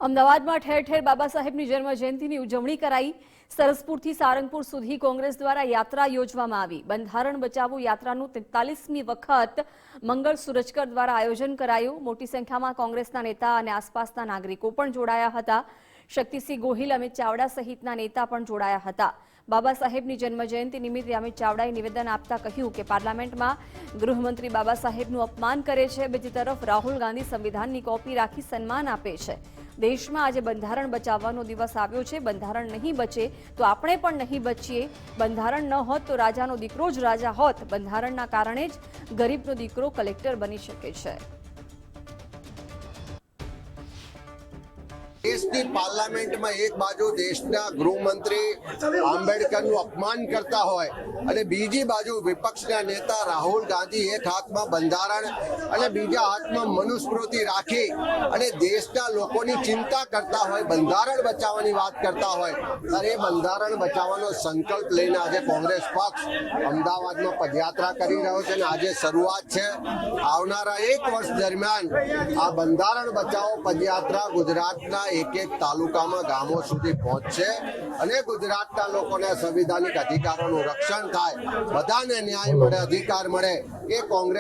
અમદાવાદમાં ઠેર ઠેર બાબા સાહેબની જન્મ જયંતિની ઉજવણી કરાઈ। સરસપુરથી સારંગપુર સુધી કોંગ્રેસ દ્વારા યાત્રા યોજવામાં આવી। બંધારણ બચાવો યાત્રાનું 43મી વખત મંગળ સુરજકર દ્વારા આયોજન કરાયું। મોટી સંખ્યામાં કોંગ્રેસના નેતા અને આસપાસના નાગરિકો પણ જોડાયા હતા। શક્તિસિંહ ગોહિલ, અમિત ચાવડા સહિતના નેતા પણ જોડાયા હતા। બાબા સાહેબની જન્મ જયંતિ નિમિત્તે અમિત ચાવડાએ નિવેદન આપતા કહ્યું કે પાર્લામેન્ટમાં ગૃહમંત્રી બાબા સાહેબનું અપમાન કરે છે। બીજી તરફ રાહુલ ગાંધી સંવિધાનની કોપી રાખી સન્માન આપે છે। દેશમાં આજે બંધારણ બચાવવાનો દિવસ આવ્યો છે। બંધારણ નહીં બચે તો આપણે પણ નહીં બચીએ। બંધારણ ન હોત તો રાજાનો દીકરો જ રાજા હોત। બંધારણના કારણે જ ગરીબનો દીકરો કલેક્ટર બની શકે છે। દેશની પાર્લામેન્ટમાં એક બાજુ દેશના ગૃહમંત્રી આંબેડકરનું અપમાન કરતા હોય અને બીજી બાજુ વિપક્ષના નેતા રાહુલ ગાંધી એક હાથમાં બંધારણ અને બીજા હાથમાં મનુસ્મૃતિ રાખી અને દેશના લોકોની ચિંતા કરતા હોય, બંધારણ બચાવવાની વાત કરતા હોય ત્યારે એ બંધારણ બચાવવાનો સંકલ્પ લઈને આજે કોંગ્રેસ પક્ષ અમદાવાદમાં પદયાત્રા કરી રહ્યો છે અને આજે શરૂઆત છે। આવનારા 1 વર્ષ દરમિયાન આ બંધારણ બચાવો પદયાત્રા ગુજરાતના એક તાલુકામાં ગામો સુધી પહોંચશે અને ગુજરાતના લોકોને સંવિધાનિક અધિકારોનું રક્ષણ થાય, બધાને ન્યાય મળે, અધિકાર મળે, એ કોંગ્રેસ